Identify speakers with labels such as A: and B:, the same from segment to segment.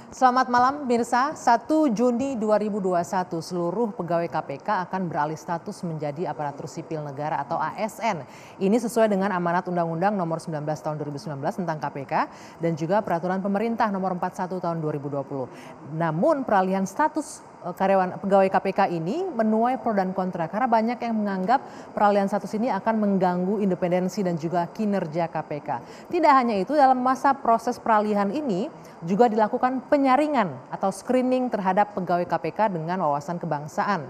A: Selamat malam pemirsa, 1 Juni 2021 seluruh pegawai KPK akan beralih status menjadi aparatur sipil negara atau ASN. Ini sesuai dengan amanat Undang-Undang nomor 19 tahun 2019 tentang KPK dan juga peraturan pemerintah nomor 41 tahun 2020. Namun peralihan status karyawan pegawai KPK ini menuai pro dan kontra karena banyak yang menganggap peralihan status ini akan mengganggu independensi dan juga kinerja KPK. Tidak hanya itu, dalam masa proses peralihan ini juga dilakukan penyaringan atau screening terhadap pegawai KPK dengan wawasan kebangsaan.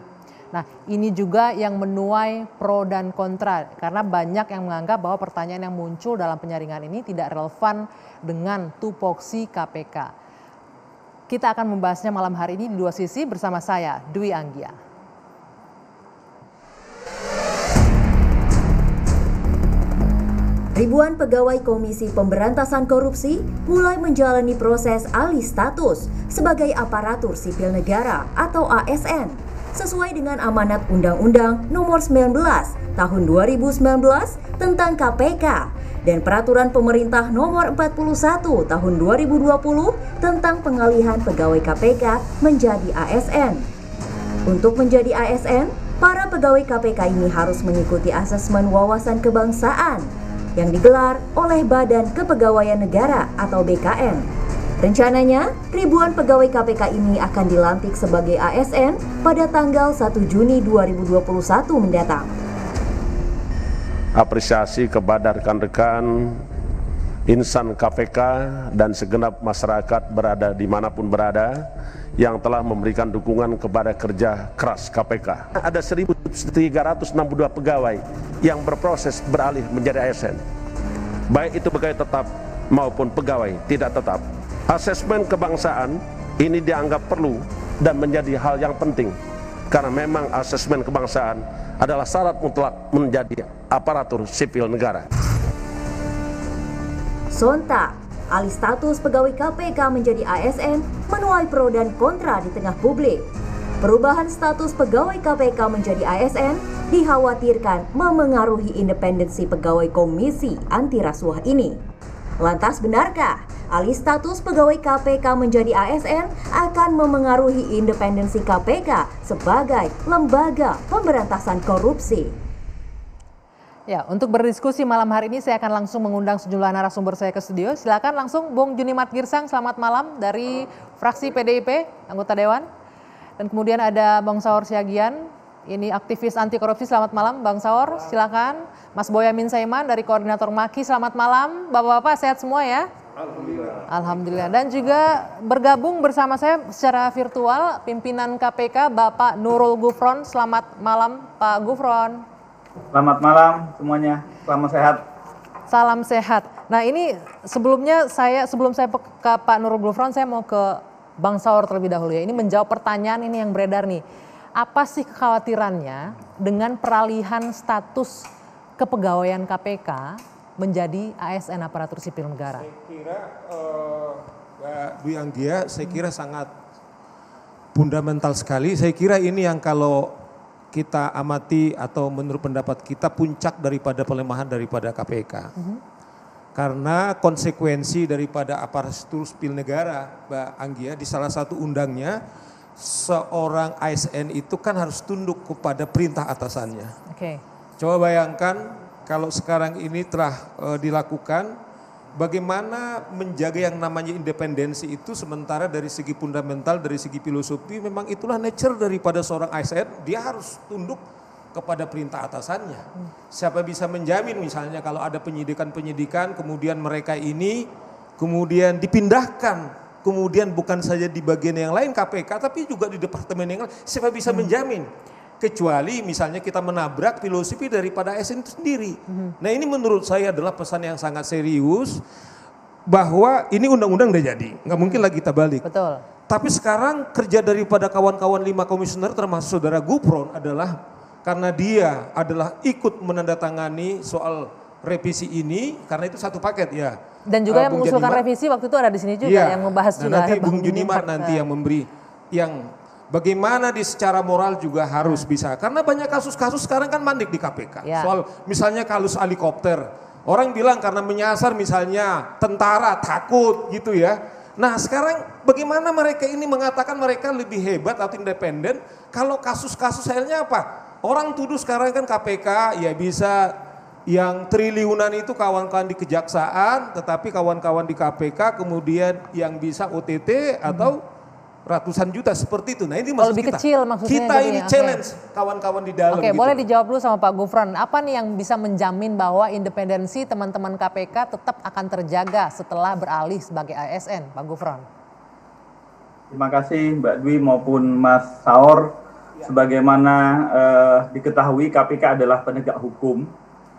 A: Nah, ini juga yang menuai pro dan kontra karena banyak yang menganggap bahwa pertanyaan yang muncul dalam penyaringan ini tidak relevan dengan tupoksi KPK. Kita akan membahasnya malam hari ini di dua sisi bersama saya, Dwi Anggia.
B: Ribuan pegawai Komisi Pemberantasan Korupsi mulai menjalani proses alih status sebagai aparatur sipil negara atau ASN sesuai dengan amanat Undang-Undang Nomor 19 Tahun 2019 tentang KPK dan Peraturan Pemerintah Nomor 41 Tahun 2020 tentang pengalihan pegawai KPK menjadi ASN. Untuk menjadi ASN, para pegawai KPK ini harus mengikuti asesmen wawasan kebangsaan yang digelar oleh Badan Kepegawaian Negara atau BKN. Rencananya, ribuan pegawai KPK ini akan dilantik sebagai ASN pada tanggal 1 Juni 2021 mendatang.
C: Apresiasi kepada rekan-rekan insan KPK dan segenap masyarakat berada dimanapun berada yang telah memberikan dukungan kepada kerja keras KPK. Ada 1.362 pegawai yang berproses beralih menjadi ASN, baik itu pegawai tetap maupun pegawai tidak tetap. Asesmen kebangsaan ini dianggap perlu dan menjadi hal yang penting karena memang asesmen kebangsaan adalah syarat mutlak menjadi aparatur sipil negara.
B: Sontak, alih status pegawai KPK menjadi ASN menuai pro dan kontra di tengah publik. Perubahan status pegawai KPK menjadi ASN dikhawatirkan memengaruhi independensi pegawai Komisi Anti Rasuah ini. Lantas benarkah alih status pegawai KPK menjadi ASN akan memengaruhi independensi KPK sebagai lembaga pemberantasan korupsi?
A: Ya, untuk berdiskusi malam hari ini saya akan langsung mengundang sejumlah narasumber saya ke studio. Silakan langsung Bung Junimat Girsang, selamat malam dari fraksi PDIP, anggota Dewan. Dan kemudian ada Bang Saur Siagian, ini aktivis anti korupsi, selamat malam Bang Saur, silakan. Mas Boyamin Saiman dari Koordinator MAKI, selamat malam. Bapak-bapak sehat semua ya? Alhamdulillah. Alhamdulillah. Dan juga bergabung bersama saya secara virtual pimpinan KPK Bapak Nurul Gufron, selamat malam Pak Gufron.
D: Selamat malam semuanya, selamat sehat.
A: Salam sehat. Nah ini sebelum saya ke Pak Nurul Gufron, saya mau ke Bang Saur terlebih dahulu ya. Ini menjawab pertanyaan ini yang beredar nih. Apa sih kekhawatirannya dengan peralihan status kepegawaian KPK menjadi ASN aparatur sipil negara?
E: Saya kira Mbak Dwi Anggia, saya kira sangat fundamental sekali. Saya kira ini yang kalau kita amati atau menurut pendapat kita puncak daripada pelemahan daripada KPK. Karena konsekuensi daripada aparatur sipil negara, Mbak Anggia, di salah satu undangnya seorang ASN itu kan harus tunduk kepada perintah atasannya.
A: Oke.
E: Coba bayangkan kalau sekarang ini telah dilakukan, bagaimana menjaga yang namanya independensi itu sementara dari segi fundamental, dari segi filosofi memang itulah nature daripada seorang ASN, dia harus tunduk kepada perintah atasannya. Siapa bisa menjamin misalnya kalau ada penyidikan kemudian mereka ini kemudian dipindahkan, kemudian bukan saja di bagian yang lain KPK tapi juga di departemen yang lain, siapa bisa menjamin? Kecuali misalnya kita menabrak filosofi daripada ASN itu sendiri. Nah ini menurut saya adalah pesan yang sangat serius bahwa ini undang-undang udah jadi, nggak mungkin lagi kita balik.
A: Betul.
E: Tapi sekarang kerja daripada kawan-kawan 5 komisioner termasuk saudara Gufron adalah karena dia adalah ikut menandatangani soal revisi ini, karena itu satu paket ya.
A: Dan juga yang mengusulkan revisi waktu itu ada di sini juga yang membahas juga.
E: Nanti Bung Junimat nanti yang memberi yang bagaimana di secara moral juga harus bisa. Karena banyak kasus-kasus sekarang kan mandek di KPK. Soal misalnya kasus helikopter. Orang bilang karena menyasar misalnya tentara takut gitu ya. Nah sekarang bagaimana mereka ini mengatakan mereka lebih hebat atau independen kalau kasus-kasus akhirnya apa? Orang tuduh sekarang kan KPK ya bisa yang triliunan itu kawan-kawan di kejaksaan, tetapi kawan-kawan di KPK kemudian yang bisa OTT atau ratusan juta seperti itu. Nah ini maksud
A: lebih
E: kita.
A: kecil maksudnya.
E: Kita
A: jadi,
E: ini challenge kawan-kawan di dalam.
A: Oke,
E: gitu.
A: boleh dijawab dulu sama Pak Gufron. Apa nih yang bisa menjamin bahwa independensi teman-teman KPK tetap akan terjaga setelah beralih sebagai ASN, Pak Gufron?
D: Terima kasih Mbak Dwi maupun Mas Saur. Sebagaimana diketahui KPK adalah penegak hukum,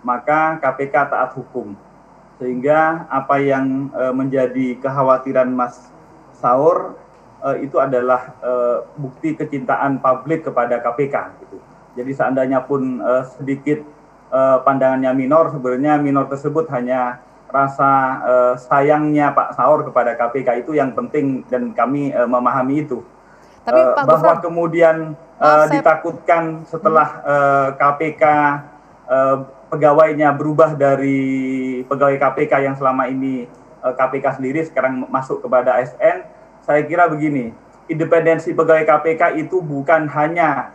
D: maka KPK taat hukum. Sehingga apa yang menjadi kekhawatiran Mas Saur itu adalah bukti kecintaan publik kepada KPK. Gitu. Jadi seandainya pun sedikit pandangannya minor, sebenarnya minor tersebut hanya rasa sayangnya Pak Saur kepada KPK, itu yang penting dan kami memahami itu.
A: Tapi Pak
D: bahwa
A: Gufron,
D: kemudian ditakutkan setelah KPK pegawainya berubah dari pegawai KPK yang selama ini KPK sendiri sekarang masuk kepada ASN, saya kira begini, independensi pegawai KPK itu bukan hanya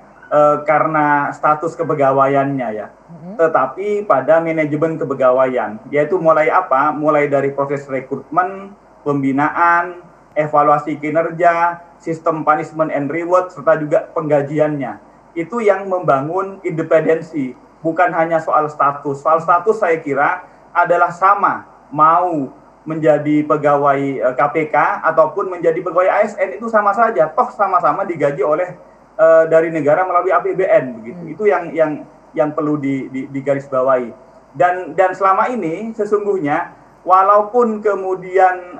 D: karena status kepegawaiannya ya, tetapi pada manajemen kepegawaian, yaitu mulai apa? Mulai dari proses rekrutmen, pembinaan, evaluasi kinerja, sistem punishment and reward, serta juga penggajiannya. Itu yang membangun independensi, bukan hanya soal status. Soal status saya kira adalah sama, mau menjadi pegawai KPK ataupun menjadi pegawai ASN itu sama saja, toh sama-sama digaji oleh dari negara melalui APBN begitu. Itu yang perlu digarisbawahi. Dan selama ini sesungguhnya walaupun kemudian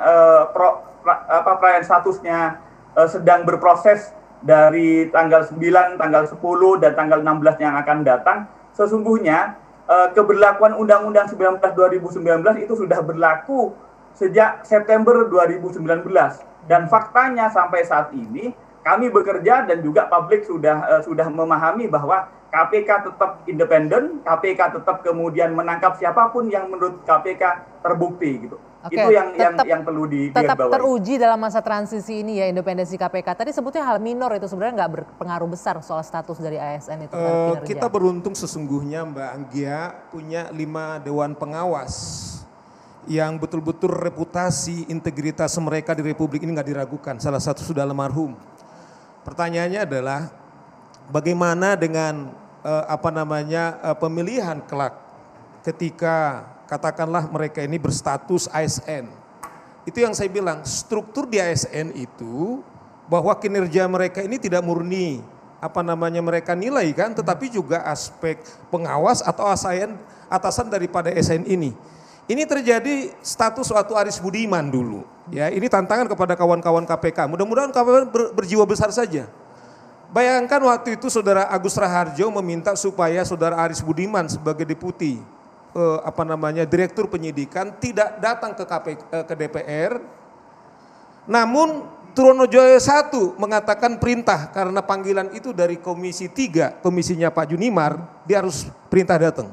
D: perayaan statusnya sedang berproses dari tanggal 9, tanggal 10, dan tanggal 16 yang akan datang, sesungguhnya keberlakuan Undang-Undang 19 2019 itu sudah berlaku sejak September 2019. Dan faktanya sampai saat ini kami bekerja dan juga publik sudah memahami bahwa KPK tetap independen, KPK tetap kemudian menangkap siapapun yang menurut KPK terbukti gitu.
A: Oke,
D: itu yang perlu
A: tetap
D: digarisbawahi.
A: teruji dalam masa transisi ini ya independensi KPK. Tadi sebutnya hal minor itu sebenarnya nggak berpengaruh besar soal status dari ASN itu.
E: Kita beruntung sesungguhnya Mbak Anggia punya 5 dewan pengawas yang betul-betul reputasi integritas mereka di Republik ini nggak diragukan. Salah satu sudah almarhum. Pertanyaannya adalah bagaimana dengan pemilihan kelak ketika katakanlah mereka ini berstatus ASN. Itu yang saya bilang, struktur di ASN itu bahwa kinerja mereka ini tidak murni mereka nilai kan, tetapi juga aspek pengawas atau atasan daripada ASN ini. Ini terjadi status suatu Aris Budiman dulu. Ya, ini tantangan kepada kawan-kawan KPK. Mudah-mudahan kawan berjiwa besar saja. Bayangkan waktu itu Saudara Agus Raharjo meminta supaya Saudara Aris Budiman sebagai deputi Direktur Penyidikan tidak datang ke DPR. Namun Trunojoyo 1 mengatakan perintah karena panggilan itu dari Komisi 3, komisinya Pak Junimar, dia harus perintah datang.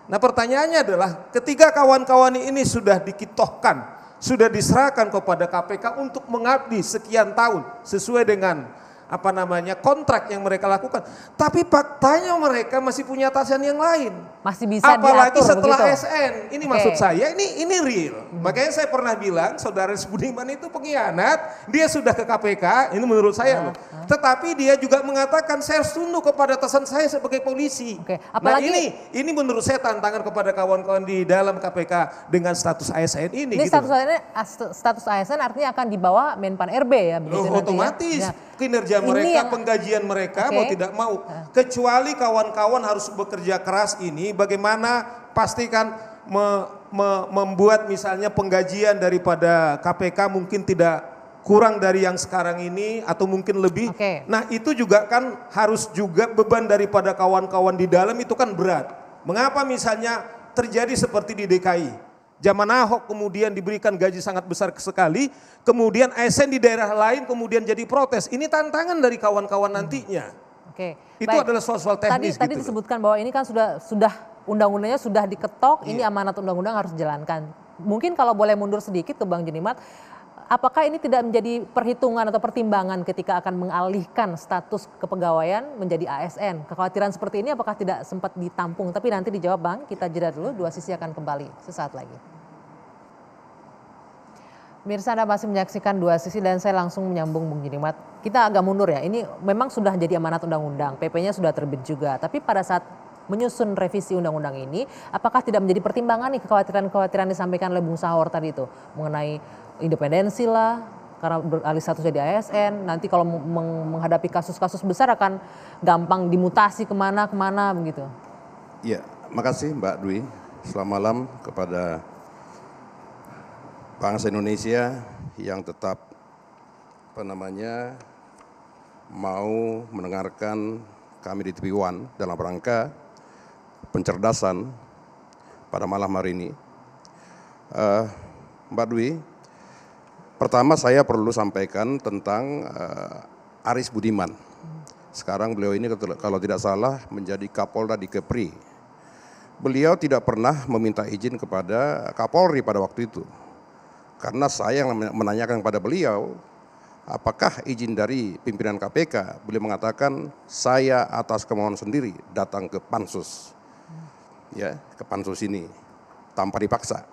E: Nah pertanyaannya adalah ketika kawan-kawan ini sudah dikitohkan, sudah diserahkan kepada KPK untuk mengabdi sekian tahun sesuai dengan kontrak yang mereka lakukan. Tapi faktanya mereka masih punya atasan yang lain.
A: Masih bisa
E: apalagi
A: diatur
E: setelah
A: begitu.
E: ASN. Ini maksud saya ini real. Makanya saya pernah bilang Saudara Budiman itu pengkhianat. Dia sudah ke KPK, ini menurut saya loh. Tetapi dia juga mengatakan saya harus tunduk kepada atasan saya sebagai polisi.
A: Apalagi,
E: nah ini menurut saya tantangan kepada kawan-kawan di dalam KPK dengan status ASN ini.
A: Ini
E: gitu.
A: status ASN artinya akan dibawa Menpan RB ya begitu nanti
E: otomatis.
A: Ya.
E: Kinerja mereka, penggajian mereka mau tidak mau. Kecuali kawan-kawan harus bekerja keras ini bagaimana pastikan membuat misalnya penggajian daripada KPK mungkin tidak kurang dari yang sekarang ini atau mungkin lebih. Nah itu juga kan harus juga beban daripada kawan-kawan di dalam itu kan berat. Mengapa misalnya terjadi seperti di DKI? Zaman Ahok kemudian diberikan gaji sangat besar sekali, kemudian ASN di daerah lain kemudian jadi protes. Ini tantangan dari kawan-kawan nantinya. Itu adalah soal teknis.
A: Tadi disebutkan bahwa ini kan sudah undang-undangnya sudah diketok, ini amanat undang-undang harus dijalankan. Mungkin kalau boleh mundur sedikit ke Bang Junimat, apakah ini tidak menjadi perhitungan atau pertimbangan ketika akan mengalihkan status kepegawaian menjadi ASN? Kekhawatiran seperti ini apakah tidak sempat ditampung? Tapi nanti dijawab Bang, kita jeda dulu, dua sisi akan kembali sesaat lagi. Mirsa, Anda masih menyaksikan dua sisi dan saya langsung menyambung Bung Junimat. Kita agak mundur ya, ini memang sudah jadi amanat undang-undang, PP-nya sudah terbit juga. Tapi pada saat menyusun revisi undang-undang ini, apakah tidak menjadi pertimbangan nih kekhawatiran-kekhawatiran disampaikan oleh Bung Sahor tadi itu? Mengenai independensi lah, karena beralih status jadi ASN, nanti kalau menghadapi kasus-kasus besar akan gampang dimutasi kemana-kemana begitu.
F: Iya, makasih Mbak Dwi. Selamat malam kepada bangsa Indonesia yang tetap mau mendengarkan kami di TV One dalam rangka pencerdasan pada malam hari ini. Mbak Dwi, pertama saya perlu sampaikan tentang Aris Budiman. Sekarang beliau ini kalau tidak salah menjadi Kapolda di Kepri. Beliau tidak pernah meminta izin kepada Kapolri pada waktu itu. Karena saya yang menanyakan kepada beliau, apakah izin dari pimpinan KPK? Beliau mengatakan, saya atas kemauan sendiri datang ke Pansus. Ya, ke Pansus ini tanpa dipaksa.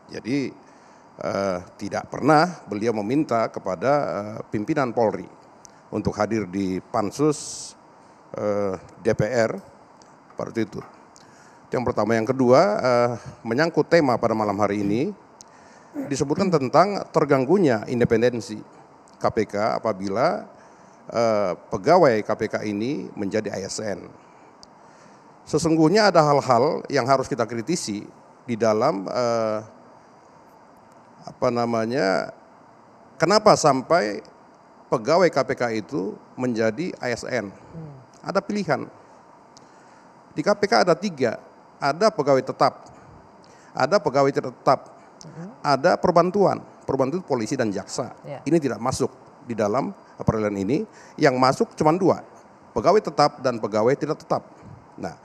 F: Jadi tidak pernah beliau meminta kepada pimpinan Polri untuk hadir di Pansus DPR seperti itu. Yang pertama. Yang kedua, menyangkut tema pada malam hari ini, disebutkan tentang terganggunya independensi KPK apabila pegawai KPK ini menjadi ASN. Sesungguhnya ada hal-hal yang harus kita kritisi di dalam kenapa sampai pegawai KPK itu menjadi ASN. Ada pilihan. Di KPK ada 3, ada pegawai tetap, ada pegawai tidak tetap, ada perbantuan polisi dan jaksa. Ini tidak masuk di dalam peradilan ini, yang masuk cuma 2, pegawai tetap dan pegawai tidak tetap. Nah,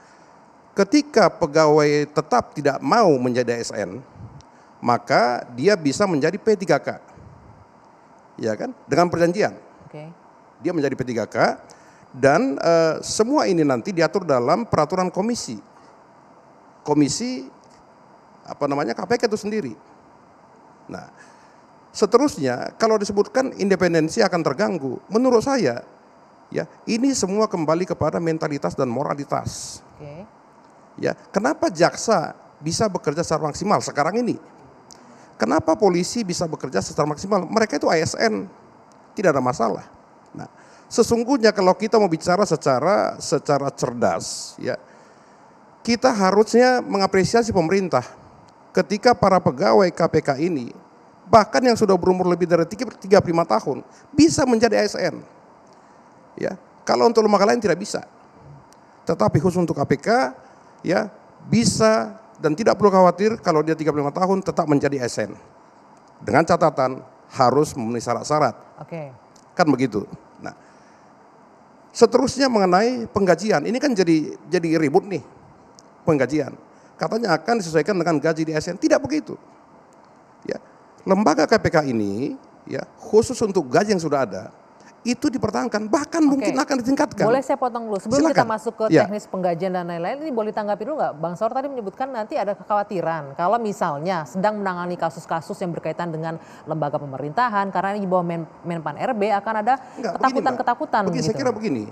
F: ketika pegawai tetap tidak mau menjadi ASN, maka dia bisa menjadi P3K, ya kan? Dengan perjanjian, dia menjadi P3K dan semua ini nanti diatur dalam peraturan komisi KPK itu sendiri. Nah, seterusnya kalau disebutkan independensi akan terganggu, menurut saya, ya ini semua kembali kepada mentalitas dan moralitas. Ya, kenapa jaksa bisa bekerja secara maksimal sekarang ini? Kenapa polisi bisa bekerja secara maksimal? Mereka itu ASN, tidak ada masalah. Nah, sesungguhnya kalau kita mau bicara secara cerdas, ya, kita harusnya mengapresiasi pemerintah ketika para pegawai KPK ini, bahkan yang sudah berumur lebih dari 35 tahun, bisa menjadi ASN. Ya, kalau untuk lembaga lain tidak bisa. Tetapi khusus untuk KPK, ya bisa dan tidak perlu khawatir kalau dia 35 tahun tetap menjadi ASN. Dengan catatan harus memenuhi syarat-syarat. Kan begitu. Nah, seterusnya mengenai penggajian, ini kan jadi ribut nih penggajian. Katanya akan disesuaikan dengan gaji di ASN, tidak begitu. Ya, lembaga KPK ini, ya khusus untuk gaji yang sudah ada, itu dipertahankan, bahkan mungkin akan ditingkatkan.
A: Boleh saya potong dulu, sebelum kita masuk ke teknis penggajian dan lain-lain, ini boleh tanggapi dulu nggak? Bang Sahor tadi menyebutkan nanti ada kekhawatiran, kalau misalnya sedang menangani kasus-kasus yang berkaitan dengan lembaga pemerintahan, karena ini di bawah Menpan RB akan ada ketakutan-ketakutan.
F: Saya kira begini,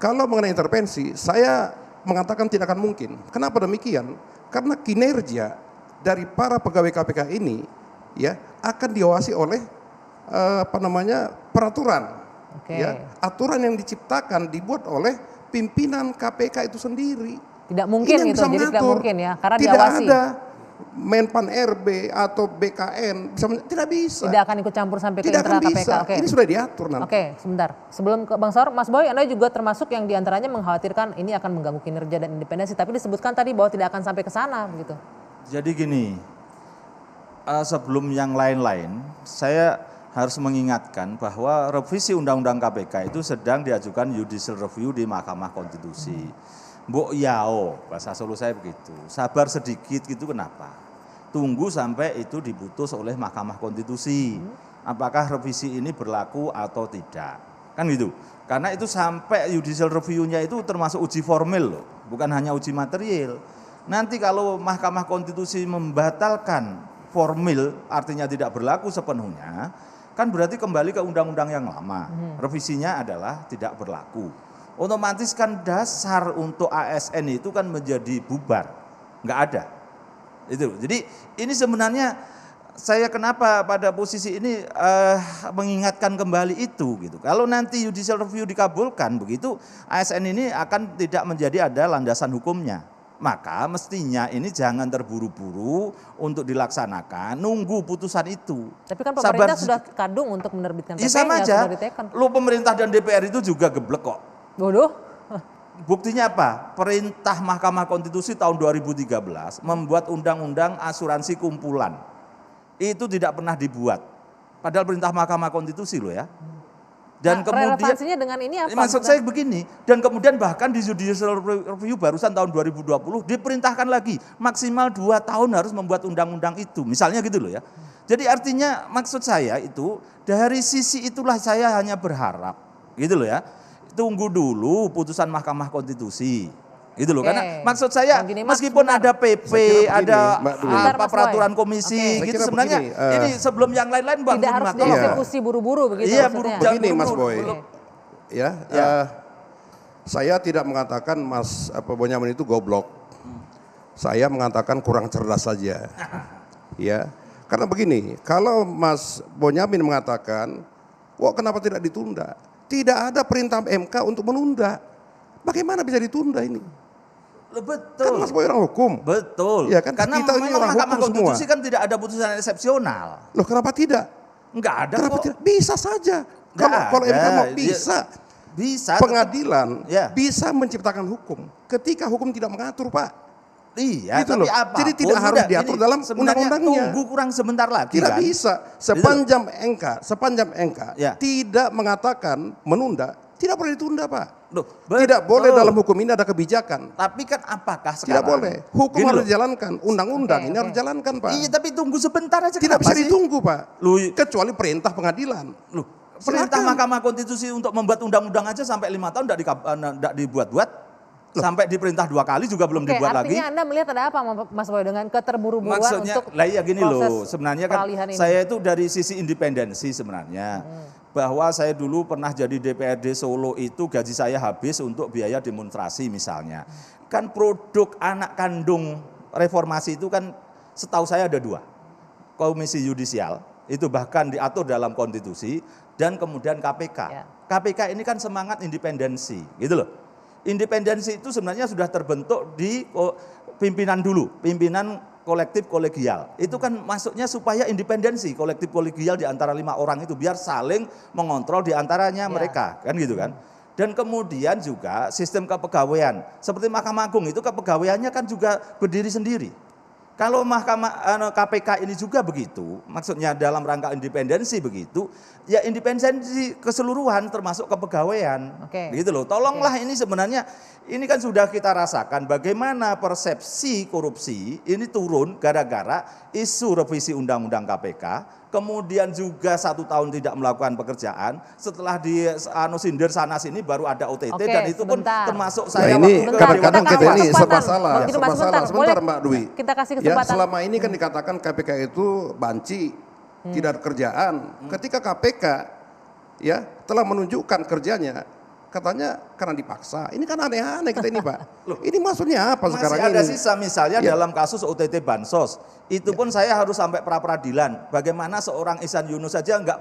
F: kalau mengenai intervensi, saya mengatakan tidak akan mungkin. Kenapa demikian? Karena kinerja dari para pegawai KPK ini, ya akan diawasi oleh peraturan. Ya, aturan yang diciptakan dibuat oleh pimpinan KPK itu sendiri.
A: Tidak mungkin itu, jadi tidak mungkin ya, karena
F: tidak
A: diawasi.
F: Ada Menpan RB atau BKN, tidak bisa.
A: Tidak akan ikut campur sampai ke internal KPK.
F: Ini sudah diatur nanti.
A: Sebentar. Sebelum ke Bang Sahor, Mas Boy, Anda juga termasuk yang diantaranya mengkhawatirkan ini akan mengganggu kinerja dan independensi, tapi disebutkan tadi bahwa tidak akan sampai ke sana, begitu.
G: Jadi gini, sebelum yang lain-lain, saya harus mengingatkan bahwa revisi Undang-Undang KPK itu sedang diajukan judicial review di Mahkamah Konstitusi. Mbok yao, bahasa Solo saya begitu. Sabar sedikit gitu, kenapa? Tunggu sampai itu diputus oleh Mahkamah Konstitusi. apakah revisi ini berlaku atau tidak. Kan gitu. Karena itu sampai judicial review-nya itu termasuk uji formil loh, bukan hanya uji material. Nanti kalau Mahkamah Konstitusi membatalkan formil, artinya tidak berlaku sepenuhnya, kan berarti kembali ke undang-undang yang lama. Revisinya adalah tidak berlaku. Otomatis kan dasar untuk ASN itu kan menjadi bubar, nggak ada. Itu. Jadi ini sebenarnya saya kenapa pada posisi ini mengingatkan kembali itu gitu. Kalau nanti judicial review dikabulkan begitu, ASN ini akan tidak menjadi ada landasan hukumnya. Maka mestinya ini jangan terburu-buru untuk dilaksanakan, nunggu putusan itu.
A: Tapi kan pemerintah sudah kadung untuk menerbitkan PP,
G: sama aja.
A: sudah diteken.
G: Lo pemerintah dan DPR itu juga geblek kok.
A: Bodoh.
G: Buktinya apa? Perintah Mahkamah Konstitusi tahun 2013 membuat undang-undang asuransi kumpulan. Itu tidak pernah dibuat. Padahal perintah Mahkamah Konstitusi loh ya. Dan kemudian
A: relevansinya dengan ini apa?
G: Maksud saya begini, dan kemudian bahkan di judicial review barusan tahun 2020 diperintahkan lagi maksimal 2 tahun harus membuat undang-undang itu. Misalnya gitu loh ya. Jadi artinya maksud saya itu dari sisi itulah saya hanya berharap gitu loh ya. Tunggu dulu putusan Mahkamah Konstitusi. Gitu loh, karena maksud saya meskipun ada PP, ada apa peraturan komisi gitu sebenarnya ini sebelum yang lain-lain Bang.
A: Tidak harus dieksekusi buru-buru begitu
G: iya,
A: maksudnya.
F: Begini Mas Boy. Saya tidak mengatakan Mas Bonyamin itu goblok. Saya mengatakan kurang cerdas saja. Ya. Karena begini, kalau Mas Bonyamin mengatakan, "Wah, kenapa tidak ditunda?" Tidak ada perintah MK untuk menunda. Bagaimana bisa ditunda ini?
G: Betul.
F: Kan Mas Boy orang hukum.
G: Betul.
F: Ya kan
G: karena
F: kita ini orang
G: Mahkamah
F: hukum semua.
G: Konstitusi kan tidak ada putusan eksepsional.
F: Loh kenapa tidak?
G: Enggak ada
F: Kenapa
G: kok.
F: tidak? Bisa saja. Kalau MK mau bisa.
G: Bisa.
F: Pengadilan
G: ya.
F: bisa menciptakan hukum. Ketika hukum tidak mengatur, Pak.
G: Iya,
F: gitu
G: tapi
F: loh.
G: apa?
F: Jadi tidak harus diatur dalam undang-undangnya.
G: Tunggu kurang sebentar lagi.
F: Tidak
G: kan?
F: bisa. Sepanjang MK
G: Ya.
F: tidak mengatakan menunda, tidak boleh ditunda, Pak.
G: Loh,
F: tidak boleh dalam hukum ini ada kebijakan.
G: Tapi kan apakah sekarang?
F: Tidak boleh. Hukum harus dijalankan. Undang-undang ini harus dijalankan, Pak.
G: Iya, tapi tunggu sebentar aja.
F: Tidak bisa ditunggu, Pak. Kecuali perintah pengadilan.
G: Loh, perintah Mahkamah Konstitusi untuk membuat undang-undang aja sampai 5 tahun tidak dibuat-buat. Sampai diperintah 2 kali juga belum dibuat lagi.
A: Artinya Anda melihat ada apa Mas Boy dengan keterburu-buruan
G: maksudnya,
A: untuk
G: ya gini loh, sebenarnya kan
A: ini.
G: saya itu dari sisi independensi sebenarnya. Bahwa saya dulu pernah jadi DPRD Solo itu gaji saya habis untuk biaya demonstrasi misalnya. Kan produk anak kandung reformasi itu kan setahu saya ada 2. Komisi Yudisial, itu bahkan diatur dalam konstitusi, dan kemudian KPK. Ya. KPK ini kan semangat independensi, gitu loh. Independensi itu sebenarnya sudah terbentuk di pimpinan dulu, pimpinan kolektif kolegial. Itu kan masuknya supaya independensi kolektif kolegial di antara 5 orang itu biar saling mengontrol di antaranya mereka, kan gitu kan. Dan kemudian juga sistem kepegawaian. Seperti Mahkamah Agung itu kepegawaiannya kan juga berdiri sendiri. Kalau KPK ini juga begitu, maksudnya dalam rangka independensi begitu, ya independensi keseluruhan termasuk kepegawaian, gitu loh. Tolonglah ini sebenarnya, ini kan sudah kita rasakan bagaimana persepsi korupsi ini turun gara-gara isu revisi undang-undang KPK, kemudian juga 1 tahun tidak melakukan pekerjaan, setelah di sindir sana sini baru ada OTT dan itu pun termasuk saya.
F: Nah, ini kadang-kadang kita ini serba salah, sebentar Mbak Dwi.
A: Kita kasih
F: kesempatan. Ya, selama ini kan dikatakan KPK itu banci, tidak ada kerjaan. Ketika KPK ya telah menunjukkan kerjanya, katanya karena dipaksa. Ini kan aneh-aneh kita ini, Pak. Loh, ini maksudnya apa sekarang ini?
G: Masih ada sisa misalnya dalam kasus OTT Bansos. Itu pun saya harus sampai pra-peradilan. Bagaimana seorang Ihsan Yunus saja enggak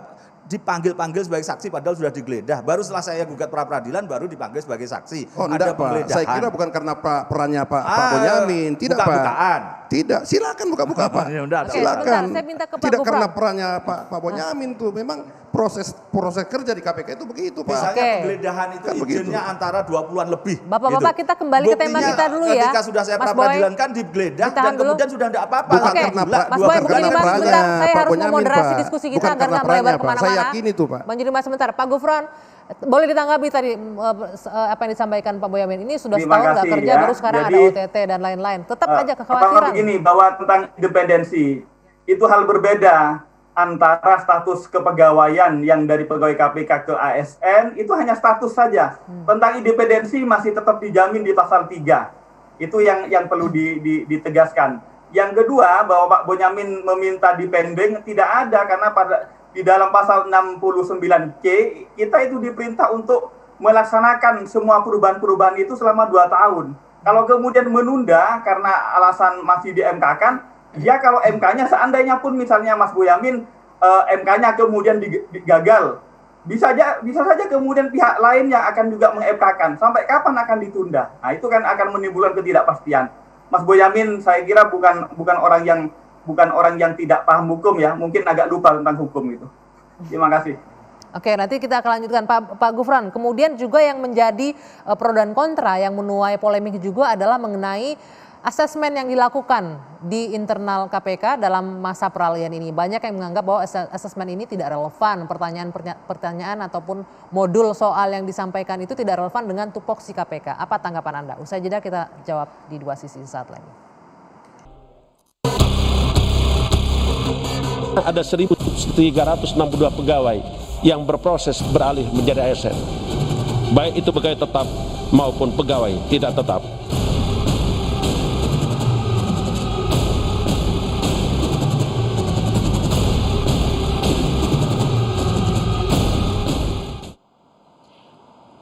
G: dipanggil-panggil sebagai saksi padahal sudah digeledah. Baru setelah saya gugat pra-peradilan baru dipanggil sebagai saksi.
F: Oh, ada penggeledahan. Saya kira bukan karena perannya Pak Bonyamin, tidak
G: buka-bukaan.
F: Pak. Tidak, silakan buka-buka Pak. Silakan.
A: Saya minta ke Pak
F: tidak
A: Gufron.
F: karena perannya Pak Bonyamin tuh, memang proses kerja di KPK itu begitu Pak.
G: Misalnya penggeledahan itu kan izinnya antara 20-an lebih.
A: Bapak-bapak
G: gitu.
A: kita kembali ke tema kita dulu ya.
G: Ketika sudah saya pra-peradilan kan digeledah dan kemudian sudah tidak apa-apa.
F: Bukan karena
A: Mas Boy, begini Mas, sebentar. Saya harus memoderasi diskusi kita agar nggak melebar kemana-mana.
F: Saya yakin itu Pak.
A: Bang Juni Mas sebentar. Pak Gufron, boleh ditanggapi tadi apa yang disampaikan Pak Bonyamin. Ini sudah setahun nggak kerja, baru sekarang ada OTT dan lain-lain. Tetap aja kekhawatiran.
D: Begini, bahwa tentang independensi, itu hal berbeda antara status kepegawaian yang dari pegawai KPK ke ASN itu hanya status saja. Tentang independensi masih tetap dijamin di pasal 3. Itu yang perlu ditegaskan. Yang kedua, bahwa Pak Bonyamin meminta dipending tidak ada, karena di dalam pasal 69C kita itu diperintah untuk melaksanakan semua perubahan-perubahan itu selama 2 tahun. Kalau kemudian menunda karena alasan masih di MK-kan, ya kalau MK-nya seandainya pun misalnya Mas Bonyamin MK-nya kemudian gagal, bisa saja kemudian pihak lain yang akan juga meng-MK-kan. Sampai kapan akan ditunda? Nah, itu kan akan menimbulkan ketidakpastian. Mas Bonyamin saya kira bukan orang yang tidak paham hukum ya, mungkin agak lupa tentang hukum itu. Terima kasih.
A: Oke, nanti kita akan lanjutkan Pak Gufron. Kemudian juga yang menjadi pro dan kontra yang menuai polemik juga adalah mengenai asesmen yang dilakukan di internal KPK dalam masa peralihan ini. Banyak yang menganggap bahwa asesmen ini tidak relevan, pertanyaan ataupun modul soal yang disampaikan itu tidak relevan dengan tupoksi KPK. Apa tanggapan Anda? Usai jeda kita jawab di Dua Sisi saat lagi.
C: Ada 1.362 pegawai yang berproses beralih menjadi ASN. Baik itu pegawai tetap maupun pegawai tidak tetap.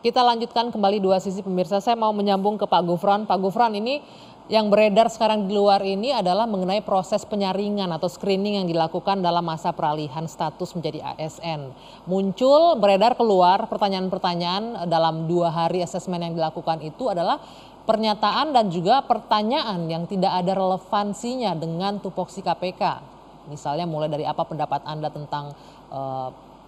A: Kita lanjutkan kembali Dua Sisi pemirsa. Saya mau menyambung ke Pak Gufron. Pak Gufron, ini yang beredar sekarang di luar ini adalah mengenai proses penyaringan atau screening yang dilakukan dalam masa peralihan status menjadi ASN. Muncul, beredar keluar pertanyaan-pertanyaan dalam 2 hari asesmen yang dilakukan itu adalah pernyataan dan juga pertanyaan yang tidak ada relevansinya dengan tupoksi KPK. Misalnya mulai dari apa pendapat Anda tentang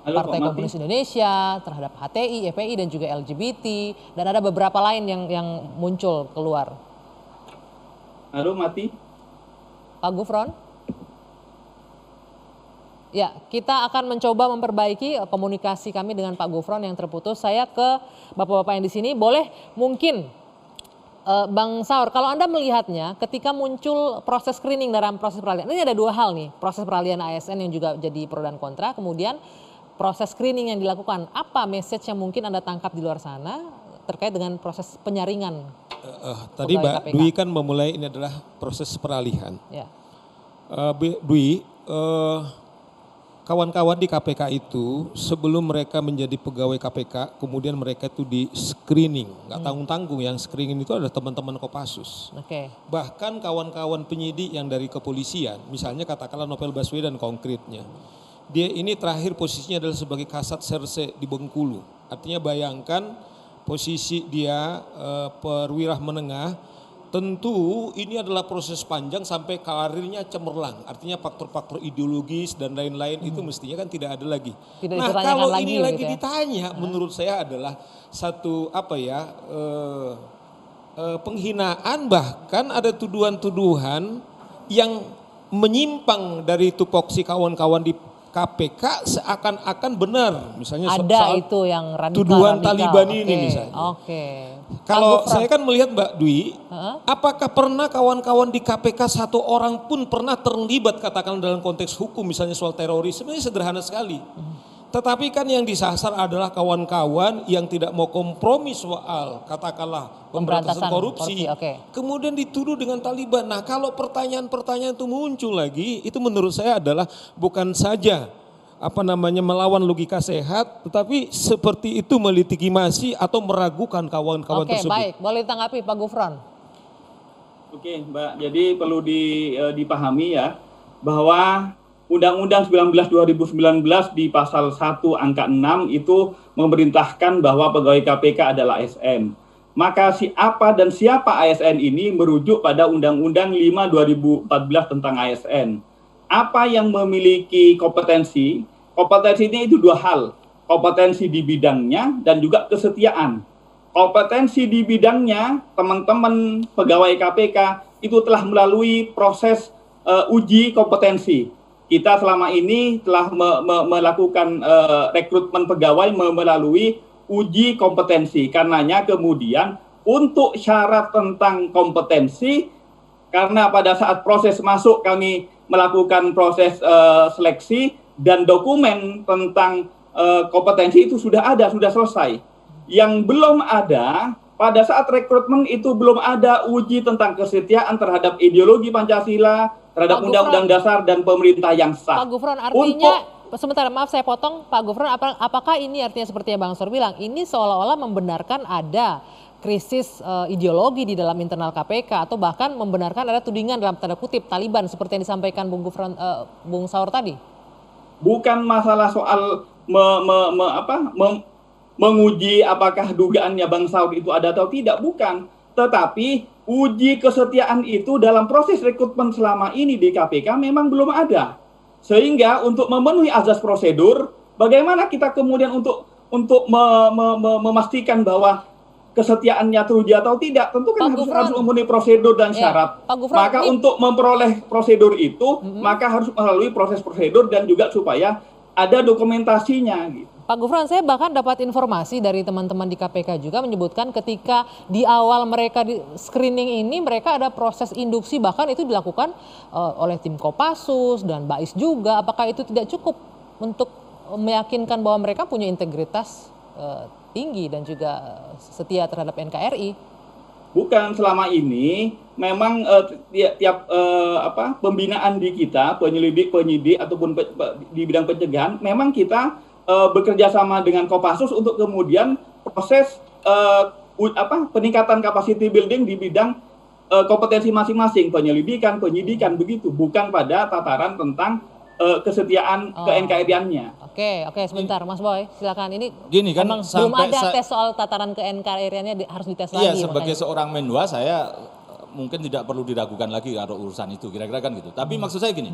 A: Partai Komunis Indonesia, terhadap HTI, FPI dan juga LGBT, dan ada beberapa lain yang muncul keluar.
D: Halo, mati.
A: Pak Gufron? Ya, kita akan mencoba memperbaiki komunikasi kami dengan Pak Gufron yang terputus. Saya ke Bapak-Bapak yang di sini, boleh mungkin Bang Saur, kalau Anda melihatnya ketika muncul proses screening dalam proses peralihan, ini ada 2 hal nih, proses peralihan ASN yang juga jadi pro dan kontra, kemudian proses screening yang dilakukan. Apa message yang mungkin Anda tangkap di luar sana terkait dengan proses penyaringan?
E: Tadi Mbak Dwi kan memulai ini adalah proses peralihan.
A: Ya.
E: Dwi, kawan-kawan di KPK itu sebelum mereka menjadi pegawai KPK, kemudian mereka itu di screening, nggak tanggung-tanggung. Yang screening itu adalah teman-teman Kopassus.
A: Oke.
E: Bahkan kawan-kawan penyidik yang dari kepolisian, misalnya katakanlah Novel Baswedan konkretnya. Dia ini terakhir posisinya adalah sebagai Kasat Serse di Bengkulu. Artinya bayangkan posisi dia perwira menengah, tentu ini adalah proses panjang sampai karirnya cemerlang. Artinya faktor-faktor ideologis dan lain-lain itu mestinya kan tidak ada lagi. Nah kalau ini lagi ditanya, menurut saya adalah satu penghinaan, bahkan ada tuduhan-tuduhan yang menyimpang dari tupoksi kawan-kawan di KPK seakan-akan benar, misalnya
A: soal itu yang
E: tuduhan Taliban ini misalnya. Kalau saya kan melihat Mbak Dwi, apakah pernah kawan-kawan di KPK satu orang pun pernah terlibat katakan dalam konteks hukum misalnya soal teroris? Sebenarnya sederhana sekali. Tetapi kan yang disasar adalah kawan-kawan yang tidak mau kompromi soal katakanlah pemberantasan korupsi. Kemudian dituduh dengan Taliban. Nah kalau pertanyaan-pertanyaan itu muncul lagi, itu menurut saya adalah bukan saja melawan logika sehat, tetapi seperti itu melegitimasi atau meragukan kawan-kawan tersebut.
A: Oke, baik. Boleh ditanggapi Pak Gufron.
D: Oke Mbak, jadi perlu dipahami ya bahwa Undang-Undang 19 2019 di pasal 1 angka 6 itu memerintahkan bahwa pegawai KPK adalah ASN. Maka siapa dan siapa ASN ini merujuk pada Undang-Undang 5 2014 tentang ASN. Apa yang memiliki kompetensi? Kompetensinya itu 2 hal. Kompetensi di bidangnya dan juga kesetiaan. Kompetensi di bidangnya, teman-teman pegawai KPK itu telah melalui proses uji kompetensi. Kita selama ini telah melakukan rekrutmen pegawai melalui uji kompetensi. Karenanya kemudian untuk syarat tentang kompetensi, karena pada saat proses masuk kami melakukan proses seleksi, dan dokumen tentang kompetensi itu sudah ada, sudah selesai. Yang belum ada, pada saat rekrutmen itu belum ada uji tentang kesetiaan terhadap ideologi Pancasila, terhadap Undang-Undang Dasar dan pemerintah yang sah.
A: Pak Gufron, artinya, sebentar maaf saya potong, Pak Gufron, apakah ini artinya seperti yang Bang Sor bilang, ini seolah-olah membenarkan ada krisis ideologi di dalam internal KPK atau bahkan membenarkan ada tudingan dalam tanda kutip Taliban seperti yang disampaikan Bung Gufron, Bung Saur tadi?
D: Bukan masalah soal menguji apakah dugaannya Bang Saud itu ada atau tidak, bukan. Tetapi uji kesetiaan itu dalam proses rekrutmen selama ini di KPK memang belum ada. Sehingga untuk memenuhi azas prosedur, bagaimana kita kemudian untuk memastikan bahwa kesetiaannya teruji atau tidak, tentu kan harus memenuhi prosedur dan syarat. Maka untuk memperoleh prosedur itu, maka harus melalui proses prosedur dan juga supaya ada dokumentasinya gitu.
A: Pak Gufron, saya bahkan dapat informasi dari teman-teman di KPK juga menyebutkan ketika di awal mereka di screening ini mereka ada proses induksi, bahkan itu dilakukan oleh tim Kopassus dan Bais juga. Apakah itu tidak cukup untuk meyakinkan bahwa mereka punya integritas tinggi dan juga setia terhadap NKRI?
D: Bukan, selama ini memang tiap pembinaan di kita, penyelidik, penyidik ataupun di bidang pencegahan, memang kita bekerja sama dengan Kopassus untuk kemudian proses peningkatan capacity building di bidang kompetensi masing-masing, penyelidikan, penyidikan, begitu, bukan pada tataran tentang kesetiaan ke NKRI-annya.
A: Oke, sebentar Mas Boy, silakan. Ini
G: gini kan,
A: memang belum ada tes soal tataran ke NKRI-nya, harus dites lagi.
G: Iya, sebagai seorang Menwa saya mungkin tidak perlu diragukan lagi kalau urusan itu, kira-kira kan gitu. Tapi maksud saya gini,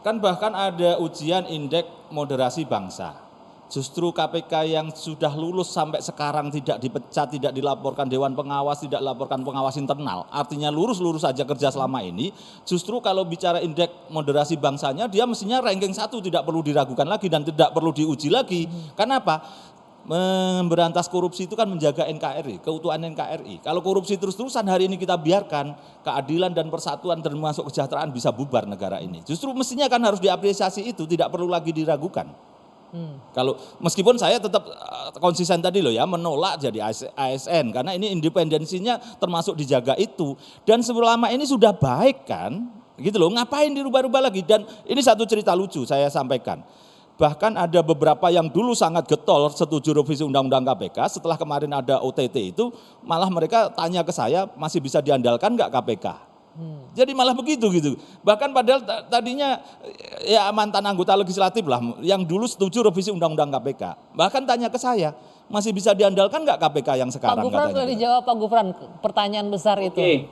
G: kan bahkan ada ujian indeks moderasi bangsa. Justru KPK yang sudah lulus sampai sekarang tidak dipecat, tidak dilaporkan Dewan Pengawas, tidak dilaporkan pengawas internal. Artinya lurus-lurus saja kerja selama ini. Justru kalau bicara indeks moderasi bangsanya, dia mestinya ranking 1, tidak perlu diragukan lagi dan tidak perlu diuji lagi. Karena apa? Memberantas korupsi itu kan menjaga NKRI, keutuhan NKRI. Kalau korupsi terus-terusan hari ini kita biarkan, keadilan dan persatuan termasuk kesejahteraan bisa bubar negara ini. Justru mestinya kan harus diapresiasi itu, tidak perlu lagi diragukan. Kalau meskipun saya tetap konsisten tadi loh ya, menolak jadi ASN karena ini independensinya termasuk dijaga itu, dan selama ini sudah baik kan gitu loh, ngapain dirubah-rubah lagi. Dan ini satu cerita lucu saya sampaikan, bahkan ada beberapa yang dulu sangat getol setuju revisi undang-undang KPK, setelah kemarin ada OTT itu malah mereka tanya ke saya, masih bisa diandalkan nggak KPK? Jadi malah begitu gitu. Bahkan padahal tadinya ya mantan anggota legislatif lah yang dulu setuju revisi undang-undang KPK. Bahkan tanya ke saya, masih bisa diandalkan nggak KPK yang sekarang?
A: Pak Gufron sudah dijawab Pak Gufron, pertanyaan besar itu.
D: Oke.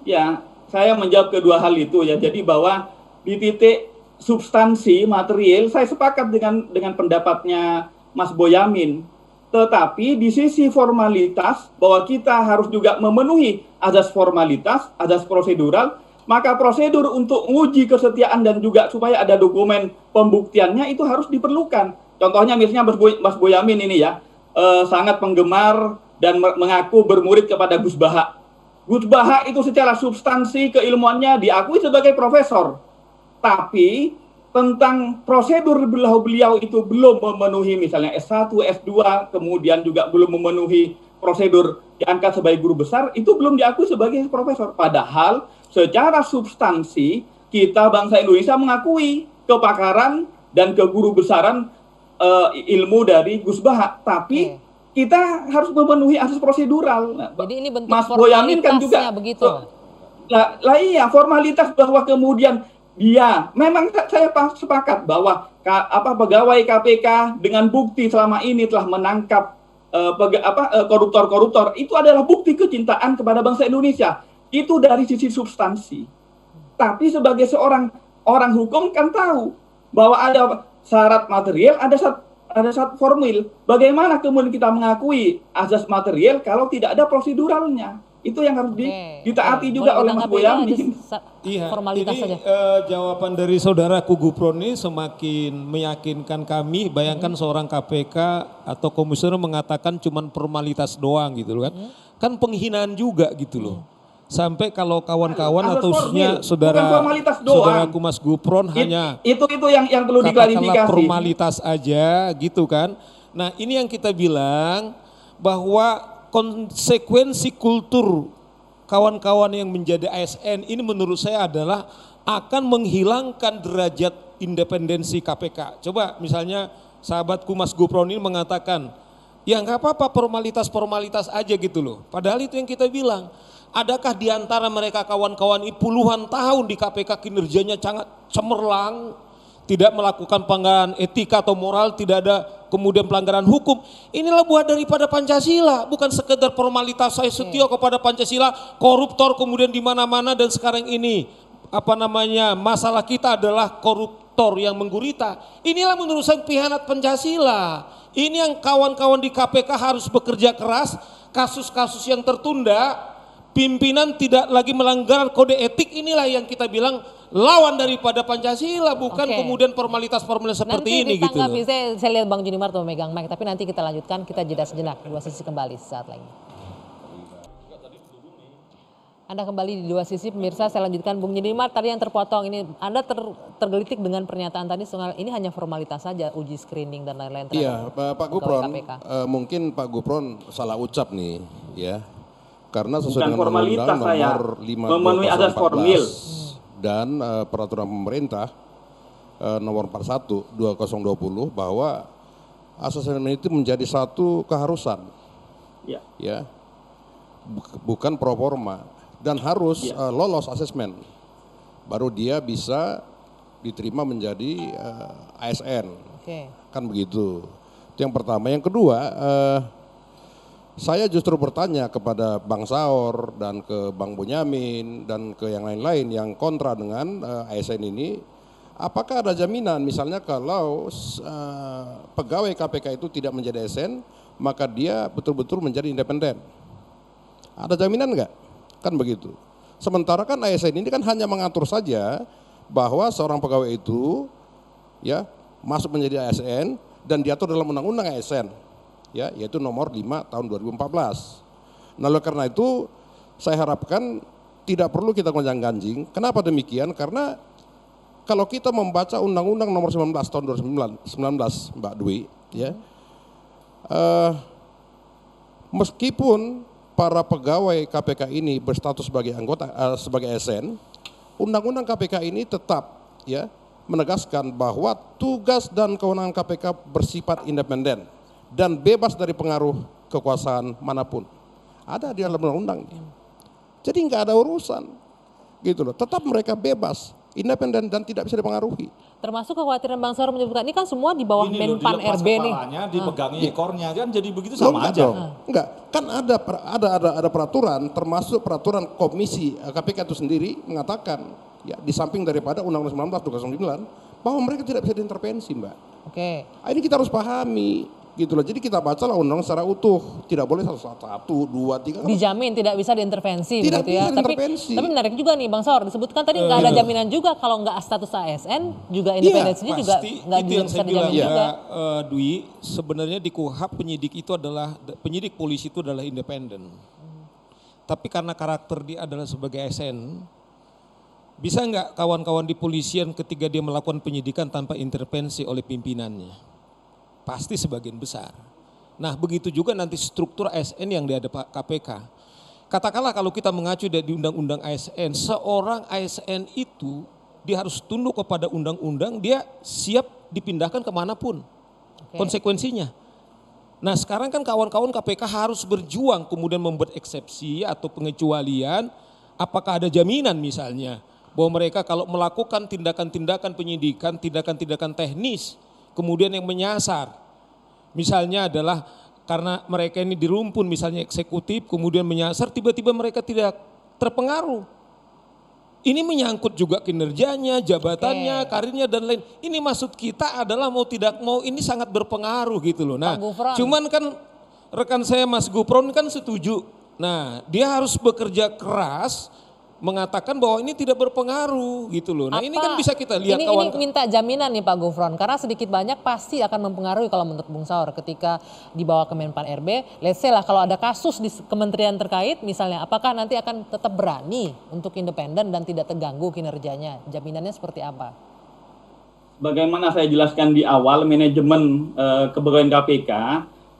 D: Ya, saya menjawab kedua hal itu ya. Jadi bahwa di titik substansi material saya sepakat dengan pendapatnya Mas Boyamin. Tetapi di sisi formalitas bahwa kita harus juga memenuhi azas formalitas, azas prosedural, maka prosedur untuk uji kesetiaan dan juga supaya ada dokumen pembuktiannya itu harus diperlukan. Contohnya misalnya Mas Boyamin ini ya, sangat penggemar dan mengaku bermurid kepada Gus Baha. Gus Baha itu secara substansi keilmuannya diakui sebagai profesor. Tapi tentang prosedur beliau itu belum memenuhi misalnya S1, S2, kemudian juga belum memenuhi prosedur diangkat sebagai guru besar, itu belum diakui sebagai profesor. Padahal secara substansi kita bangsa Indonesia mengakui kepakaran dan keguru besaran ilmu dari Gus Baha. Tapi kita harus memenuhi asas prosedural. Nah,
A: jadi ini bentuk
D: Mas Boyamin kan juga
A: begitu.
D: Iya, formalitas bahwa kemudian dia memang saya sepakat bahwa pegawai KPK dengan bukti selama ini telah menangkap koruptor-koruptor, itu adalah bukti kecintaan kepada bangsa Indonesia. Itu dari sisi substansi. Tapi sebagai seorang orang hukum kan tahu bahwa ada syarat material, ada syarat formil. Bagaimana kemudian kita mengakui azas material kalau tidak ada proseduralnya? Itu yang harus ditaati juga oleh Mas Boyamin.
E: Iya,
A: formalitas
E: ini
A: saja.
E: Jawaban dari saudara Gufron ini semakin meyakinkan kami. Bayangkan seorang KPK atau komisioner mengatakan cuman formalitas doang gitu loh kan. Kan penghinaan juga gitu loh. sampai kalau kawan-kawan
H: Asas
E: atau khususnya
H: formil,
E: saudara
H: bukan formalitas doang.
E: saudaraku Mas Gupron hanya
H: itu yang perlu
E: katakanlah
H: diklarifikasi.
E: formalitas aja gitu kan. Nah ini yang kita bilang bahwa konsekuensi kultur kawan-kawan yang menjadi ASN ini menurut saya adalah akan menghilangkan derajat independensi KPK. Coba misalnya sahabatku Mas Gupron ini mengatakan, ya nggak apa-apa formalitas-formalitas aja gitu loh. Padahal itu yang kita bilang. Adakah di antara mereka kawan-kawan ini puluhan tahun di KPK kinerjanya sangat cemerlang, tidak melakukan pelanggaran etika atau moral, tidak ada kemudian pelanggaran hukum. Inilah buah daripada Pancasila, bukan sekedar formalitas saya setia kepada Pancasila, koruptor kemudian di mana-mana dan sekarang ini masalah kita adalah koruptor yang menggurita. Inilah menurut saya pengkhianat Pancasila. Ini yang kawan-kawan di KPK harus bekerja keras, kasus-kasus yang tertunda, pimpinan tidak lagi melanggar kode etik, inilah yang kita bilang lawan daripada Pancasila, bukan kemudian formalitas-formalitas seperti ini gitu.
A: Nanti ditanggapi, saya lihat Bang Juni Marto megang mic, tapi nanti kita lanjutkan, kita jeda sejenak, Dua Sisi kembali saat lagi. Anda kembali di Dua Sisi, pemirsa, saya lanjutkan Bung Juni Mart, tadi yang terpotong ini, Anda tergelitik dengan pernyataan tadi soal ini hanya formalitas saja, uji screening dan lain-lain.
F: Iya, Pak Gupron, mungkin Pak Gupron salah ucap nih, ya. Karena sesuai dengan Undang-Undang Nomor 5
H: memenuhi asas formil
F: dan Peraturan Pemerintah Nomor 41 2020 bahwa asesmen itu menjadi satu keharusan, ya, bukan pro forma dan harus lolos asesmen, baru dia bisa diterima menjadi ASN, kan begitu. Itu yang pertama. Yang kedua. Saya justru bertanya kepada Bang Saur dan ke Bang Bonyamin dan ke yang lain-lain yang kontra dengan ASN ini, apakah ada jaminan misalnya kalau pegawai KPK itu tidak menjadi ASN, maka dia betul-betul menjadi independen? Ada jaminan enggak? Kan begitu. Sementara kan ASN ini kan hanya mengatur saja bahwa seorang pegawai itu ya masuk menjadi ASN dan diatur dalam Undang-Undang ASN. Ya, yaitu nomor 5 tahun 2014. Nah, oleh karena itu saya harapkan tidak perlu kita gonjang-ganjing. Kenapa demikian? Karena kalau kita membaca Undang-Undang nomor 19 tahun 2019, Mbak Dwi, ya, meskipun para pegawai KPK ini berstatus sebagai anggota sebagai ASN, Undang-Undang KPK ini tetap ya menegaskan bahwa tugas dan kewenangan KPK bersifat independen dan bebas dari pengaruh kekuasaan manapun. Ada di dalam undang-undang. Jadi nggak ada urusan, gitu loh. Tetap mereka bebas, independen dan tidak bisa dipengaruhi.
A: Termasuk kekhawatiran Bang Saur menyebutkan ini kan semua di bawah Menpan RB nih.
G: Dipegangi ekornya kan jadi begitu sama aja.
F: Enggak, kan ada peraturan, termasuk peraturan komisi KPK itu sendiri mengatakan ya di samping daripada Undang-Undang 19 2009 bahwa mereka tidak bisa diintervensi, Mbak. Ini kita harus pahami. Gitu loh. Jadi kita bacalah undang secara utuh, tidak boleh satu, dua, tiga.
A: Dijamin tidak bisa diintervensi,
F: tidak
A: begitu
F: bisa
A: ya.
F: diintervensi.
A: Tapi menarik juga nih Bang Saur, disebutkan tadi nggak ada jaminan juga kalau nggak status ASN juga independensinya juga nggak bisa dijamin juga.
E: Dwi, sebenarnya di KUHP penyidik itu adalah penyidik polisi itu adalah independen. Tapi karena karakter dia adalah sebagai ASN, bisa nggak kawan-kawan di polisian ketika dia melakukan penyidikan tanpa intervensi oleh pimpinannya? Pasti sebagian besar. Nah begitu juga nanti struktur ASN yang ada KPK. Katakanlah kalau kita mengacu dari undang-undang ASN, seorang ASN itu dia harus tunduk kepada undang-undang, dia siap dipindahkan kemanapun konsekuensinya. Nah sekarang kan kawan-kawan KPK harus berjuang kemudian membuat eksepsi atau pengecualian, apakah ada jaminan misalnya bahwa mereka kalau melakukan tindakan-tindakan penyidikan, tindakan-tindakan teknis, kemudian yang menyasar, misalnya adalah karena mereka ini dirumpun misalnya eksekutif, kemudian menyasar, tiba-tiba mereka tidak terpengaruh. Ini menyangkut juga kinerjanya, jabatannya, karirnya dan lain. Ini maksud kita adalah mau tidak mau ini sangat berpengaruh gitu loh. Nah, cuman kan rekan saya Mas Gupron kan setuju. Nah, dia harus bekerja keras mengatakan bahwa ini tidak berpengaruh gitu loh. Nah ini kan bisa kita lihat
A: ini minta jaminan nih Pak Gufron, karena sedikit banyak pasti akan mempengaruhi kalau menurut Bung Saur ketika dibawa ke Menpan RB. Let's say lah kalau ada kasus di kementerian terkait misalnya, apakah nanti akan tetap berani untuk independen dan tidak terganggu kinerjanya? Jaminannya seperti apa?
H: Bagaimana saya jelaskan di awal, manajemen kepegawaian KPK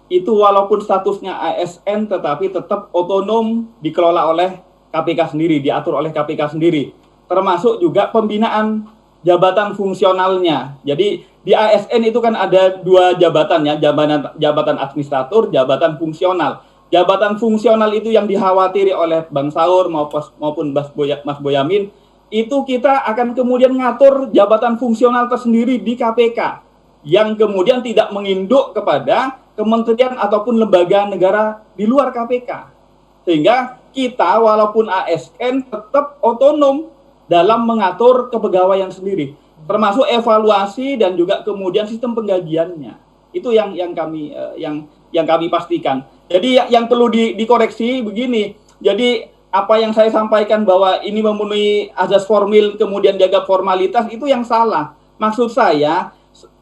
H: itu walaupun statusnya ASN tetapi tetap otonom dikelola oleh KPK sendiri, diatur oleh KPK sendiri, termasuk juga pembinaan jabatan fungsionalnya. Jadi di ASN itu kan ada 2 jabatan ya, jabatan administrator, jabatan fungsional. Jabatan fungsional itu yang dikhawatiri oleh Bang Saur maupun Mas Boyamin, itu kita akan kemudian ngatur jabatan fungsional tersendiri di KPK yang kemudian tidak menginduk kepada kementerian ataupun lembaga negara di luar KPK. Sehingga kita walaupun ASN tetap otonom dalam mengatur kepegawaian sendiri, termasuk evaluasi dan juga kemudian sistem penggajiannya. Itu yang kami pastikan. Jadi yang perlu dikoreksi begini. Jadi apa yang saya sampaikan bahwa ini memenuhi azas formil kemudian jaga formalitas itu yang salah. Maksud saya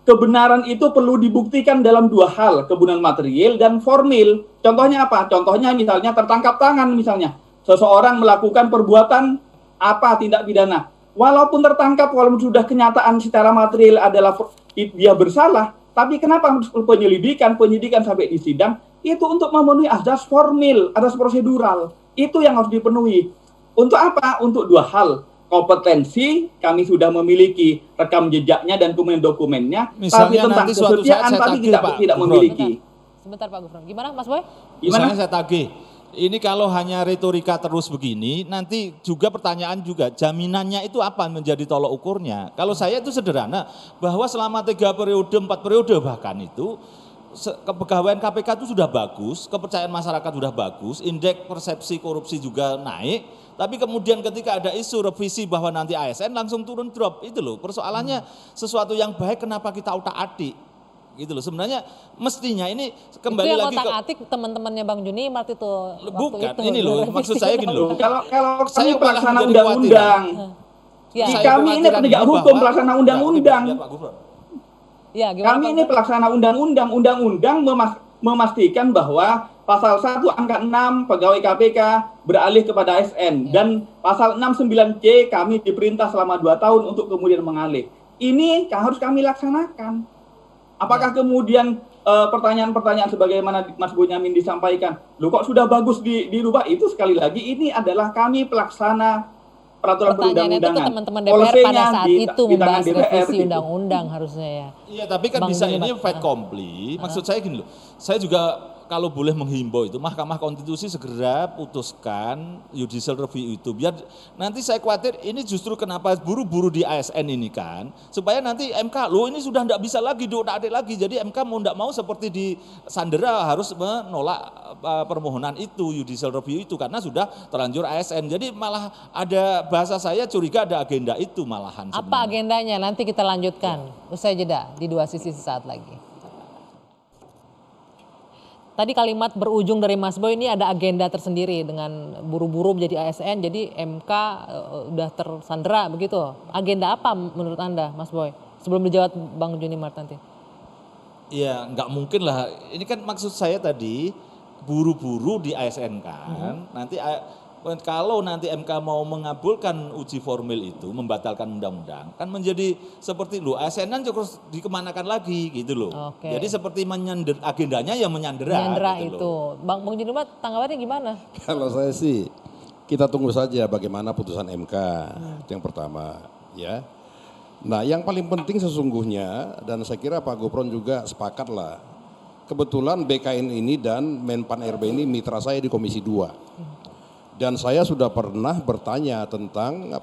H: kebenaran itu perlu dibuktikan dalam 2 hal, kebenaran material dan formil. Contohnya apa? Contohnya misalnya tertangkap tangan misalnya. Seseorang melakukan perbuatan apa tindak pidana. Walaupun tertangkap, walaupun sudah kenyataan secara material adalah dia bersalah, tapi kenapa penyidikan sampai di sidang? Itu untuk memenuhi azas formil, azas prosedural. Itu yang harus dipenuhi. Untuk apa? Untuk 2 hal. Kompetensi kami sudah memiliki rekam jejaknya dan dokumennya, tapi tentang kesetiaan tapi tidak memiliki.
A: Sebentar Pak Gufron, gimana Mas Boy?
G: Misalnya saya tagih, ini kalau hanya retorika terus begini, nanti juga pertanyaan juga jaminannya itu apa menjadi tolok ukurnya. Kalau saya itu sederhana, bahwa selama 3 periode, 4 periode bahkan itu, kepegawaian KPK itu sudah bagus, kepercayaan masyarakat sudah bagus, indeks persepsi korupsi juga naik. Tapi kemudian ketika ada isu revisi bahwa nanti ASN langsung turun drop, itu loh persoalannya. Sesuatu yang baik kenapa kita utak-atik gitu loh. Sebenarnya mestinya ini kembali
A: itu
G: lagi ke
A: utak-atik teman-temannya Bang Juni waktu itu.
G: Bukan, ini loh maksud saya gini loh.
H: Kalau
G: saya
H: kami pelaksana undang-undang, kami ini penegak hukum pelaksana undang-undang.
A: Ya,
H: kami ini pelaksana undang-undang memastikan bahwa pasal 1 angka 6 pegawai KPK beralih kepada ASN dan pasal 69C kami diperintah selama 2 tahun untuk kemudian mengalih. Ini harus kami laksanakan. Apakah kemudian pertanyaan-pertanyaan sebagaimana Mas Bonyamin disampaikan, loh kok sudah bagus dirubah? Itu sekali lagi ini adalah kami pelaksana peraturan perundang-undangan.
A: Pertanyaannya itu ke teman-teman DPR pada saat itu membahas revisi undang-undang harusnya ya.
G: Iya tapi kan bisa ini fait accompli. Maksud saya gini loh, saya juga kalau boleh menghimbau itu Mahkamah Konstitusi segera putuskan judicial review itu. Biar nanti saya khawatir ini justru kenapa buru-buru di ASN ini kan. Supaya nanti MK, loh ini sudah tidak bisa lagi, diotak-atik lagi. Jadi MK mau tidak mau seperti di Sandera harus menolak permohonan itu, judicial review itu. Karena sudah terlanjur ASN. Jadi malah ada bahasa saya curiga ada agenda itu malahan.
A: Sebenarnya. Apa agendanya? Nanti kita lanjutkan. Usai jeda di 2 sisi sesaat lagi. Tadi kalimat berujung dari Mas Boy ini ada agenda tersendiri dengan buru-buru menjadi ASN, jadi MK udah tersandera begitu. Agenda apa menurut Anda Mas Boy? Sebelum dijawab Bang Juni Mart nanti.
G: Ya nggak mungkin lah, ini kan maksud saya tadi buru-buru di ASN kan, nanti kalau nanti MK mau mengabulkan uji formil itu, membatalkan undang-undang, kan menjadi seperti lu ASN terus dikemanakan lagi gitu loh.
A: Oke.
G: Jadi seperti agendanya yang menyandera.
A: Menyandera
G: gitu
A: itu. Bang Juni Mart tanggapannya gimana?
F: Kalau saya sih kita tunggu saja bagaimana putusan MK itu yang pertama ya. Nah yang paling penting sesungguhnya dan saya kira Pak Gufron juga sepakat lah. Kebetulan BKN ini dan Menpan RB ini mitra saya di Komisi 2. Dan saya sudah pernah bertanya tentang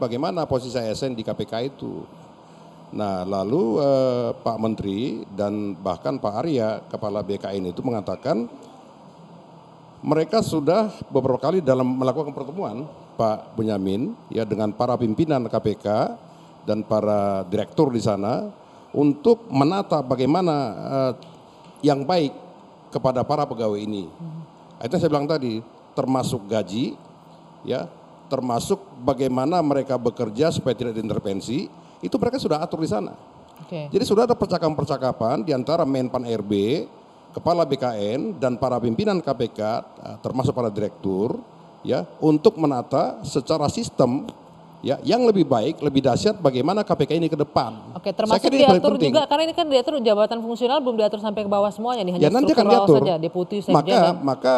F: bagaimana posisi ASN di KPK itu. Nah lalu Pak Menteri dan bahkan Pak Arya kepala BKN itu mengatakan mereka sudah beberapa kali dalam melakukan pertemuan Pak Bonyamin ya dengan para pimpinan KPK dan para direktur di sana untuk menata bagaimana yang baik kepada para pegawai ini. Itu saya bilang tadi termasuk gaji, ya, termasuk bagaimana mereka bekerja supaya tidak diintervensi, itu mereka sudah atur di sana. Jadi sudah ada percakapan-percakapan di antara Menpan RB, Kepala BKN dan para pimpinan KPK, termasuk para direktur, ya, untuk menata secara sistem, ya, yang lebih baik, lebih dahsyat bagaimana KPK ini ke depan.
A: Oke, termasuk diatur juga, karena ini kan diatur jabatan fungsional belum diatur sampai ke bawah semuanya nih, hanya
F: ya, nanti akan
A: struktural
F: diatur.
A: saja, deputi, sekjen.
F: Maka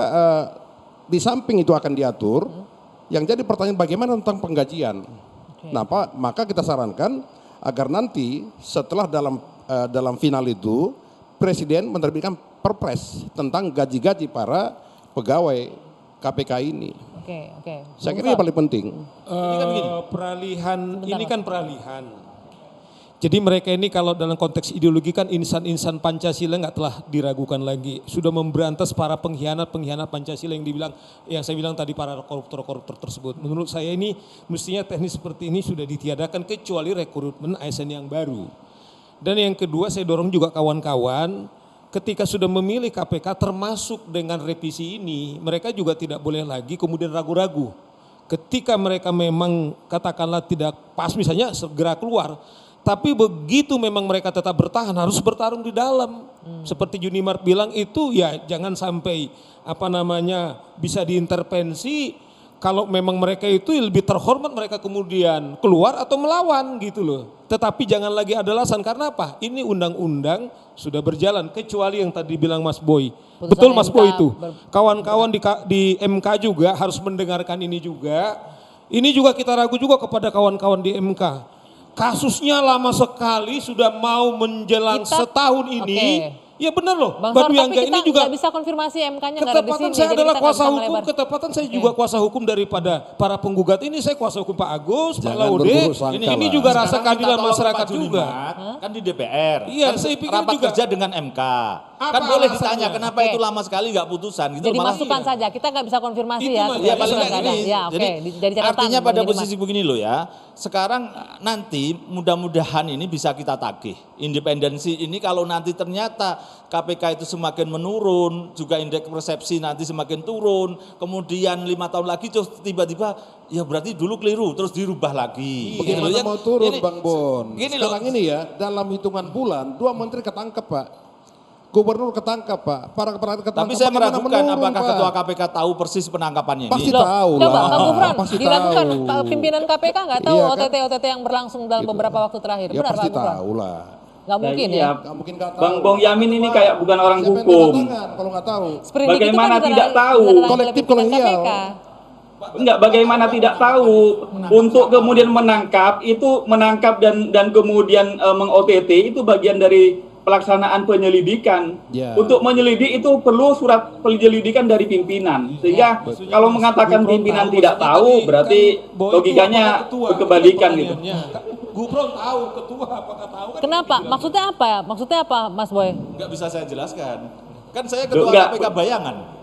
F: di samping itu akan diatur, yang jadi pertanyaan bagaimana tentang penggajian. Nah, maka kita sarankan agar nanti setelah dalam final itu Presiden menerbitkan Perpres tentang gaji-gaji para pegawai KPK ini. Saya kira ini paling penting.
E: Ini kan peralihan. Jadi mereka ini kalau dalam konteks ideologi kan insan-insan Pancasila nggak telah diragukan lagi. Sudah memberantas para pengkhianat Pancasila yang saya bilang tadi, para koruptor-koruptor tersebut. Menurut saya ini mestinya teknis seperti ini sudah ditiadakan kecuali rekrutmen ASN yang baru. Dan yang kedua, saya dorong juga kawan-kawan ketika sudah memilih KPK termasuk dengan revisi ini, mereka juga tidak boleh lagi kemudian ragu-ragu. Ketika mereka memang katakanlah tidak pas misalnya segera keluar. Tapi begitu memang mereka tetap bertahan, harus bertarung di dalam. Seperti Junimart bilang itu ya jangan sampai bisa diintervensi. Kalau memang mereka itu lebih terhormat, mereka kemudian keluar atau melawan gitu loh. Tetapi jangan lagi ada alasan, karena apa? Ini undang-undang sudah berjalan, kecuali yang tadi bilang Mas Boy. Betul Mas Boy itu. Kawan-kawan di MK juga harus mendengarkan ini juga. Ini juga kita ragu juga kepada kawan-kawan di MK. Kasusnya lama sekali, sudah mau menjelang setahun ini. Ya benar loh,
A: Bang Sar, tapi kita nggak bisa konfirmasi MK-nya nggak ada di sini.
E: Ketepatan saya adalah kuasa hukum, ketepatan saya juga kuasa hukum daripada para penggugat ini. Saya kuasa hukum Pak Agus, Pak Laude. Ini juga rasa keadilan masyarakat juga.
G: Kan di DPR,
E: iya,
G: kan
E: saya pikir
G: rapat
E: juga
G: kerja dengan MK. Kan boleh ditanya kenapa itu lama sekali nggak putusan. Gitu.
A: Jadi masukan saja, kita nggak bisa konfirmasi ya.
G: Ya paling
A: Jadi
G: artinya pada posisi begini loh ya. Sekarang nanti mudah-mudahan ini bisa kita tagih. Independensi ini kalau nanti ternyata KPK itu semakin menurun, juga indeks persepsi nanti semakin turun, kemudian 5 tahun lagi terus tiba-tiba ya berarti dulu keliru terus dirubah lagi.
F: Bagaimana mau turun Bang Bon? Sekarang ini ya dalam hitungan bulan 2 menteri ketangkep Pak. Gubernur ketangkap Pak, para kepala ketangkap.
G: Tapi saya meragukan apakah Ketua KPK tahu persis penangkapannya ini.
F: Pasti tahu lah.
A: Coba Bang Gufron, diragukan pimpinan KPK nggak tahu OTT yang berlangsung dalam beberapa waktu terakhir.
F: Ya pasti tahu lah.
A: Nggak mungkin ya.
D: Bang Bong Yamin ini kayak bukan orang hukum.
F: Kalau nggak tahu.
D: Bagaimana tidak tahu?
F: Kolektif kolegial.
D: Enggak, bagaimana tidak tahu untuk kemudian menangkap dan kemudian meng-OTT itu bagian dari pelaksanaan penyelidikan. Untuk menyelidik itu perlu surat penyelidikan dari pimpinan. Sehingga kalau mengatakan pimpinan tidak tahu berarti logikanya kebalikan gitu.
E: Gubron tahu, ketua apakah tahu?
A: Kenapa? Maksudnya apa? Maksudnya apa, Mas Boy?
G: Enggak bisa saya jelaskan. Kan saya ketua KPK bayangan.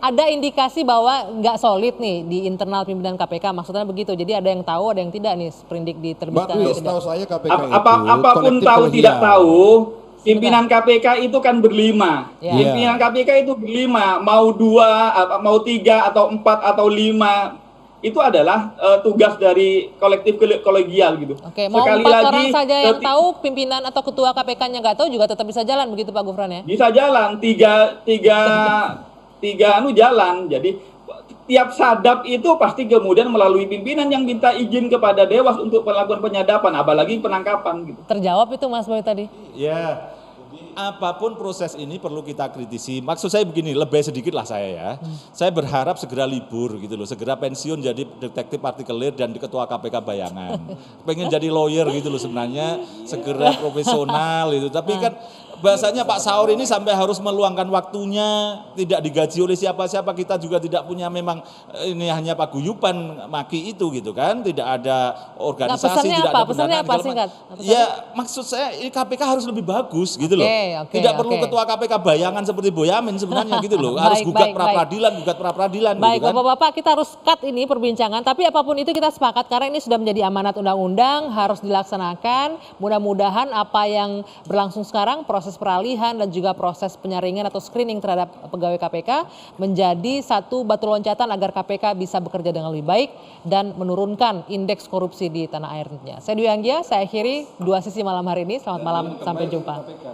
A: Ada indikasi bahwa nggak solid nih di internal pimpinan KPK, maksudnya begitu. Jadi ada yang tahu, ada yang tidak nih, sprindik diterbitkan.
F: Setahu saya KPK
D: apapun tahu tidak tahu, pimpinan KPK itu kan berlima. Pimpinan KPK itu berlima, mau 2, mau 3 atau 4 atau 5. Itu adalah tugas dari kolektif kolegial gitu.
A: Oke, mau sekali 4 lagi, orang saja yang tahu, pimpinan atau ketua KPK-nya nggak tahu juga tetap bisa jalan begitu Pak Gufron ya?
D: Bisa jalan, tiga jalan. Jadi tiap sadap itu pasti kemudian melalui pimpinan yang minta izin kepada Dewas untuk melakukan penyadapan, apalagi penangkapan gitu.
A: Terjawab itu Mas Boy tadi?
G: Ya. Apapun proses ini perlu kita kritisi. Maksud saya begini, lebih sedikit lah saya ya. Saya berharap segera libur gitu loh, segera pensiun jadi detektif partikelir dan ketua KPK bayangan. Pengen jadi lawyer gitu loh sebenarnya, segera profesional itu. Tapi kan bahasanya Pak Saur ini sampai harus meluangkan waktunya, tidak digaji oleh siapa-siapa, kita juga tidak punya memang ini hanya paguyuban maki itu gitu kan, tidak ada organisasi, tidak ada pendanaan. Ya maksud saya ini KPK harus lebih bagus gitu loh. Tidak perlu ketua KPK bayangan seperti Boyamin sebenarnya gitu loh, harus gugat pra-peradilan.
A: Baik, Bapak-bapak, kita harus cut ini perbincangan, tapi apapun itu kita sepakat karena ini sudah menjadi amanat undang-undang, harus dilaksanakan. Mudah-mudahan apa yang berlangsung sekarang proses proses peralihan dan juga proses penyaringan atau screening terhadap pegawai KPK menjadi satu batu loncatan agar KPK bisa bekerja dengan lebih baik dan menurunkan indeks korupsi di tanah air tentunya. Saya Dwi Anggia, saya akhiri Dua Sisi malam hari ini. Selamat malam, sampai jumpa.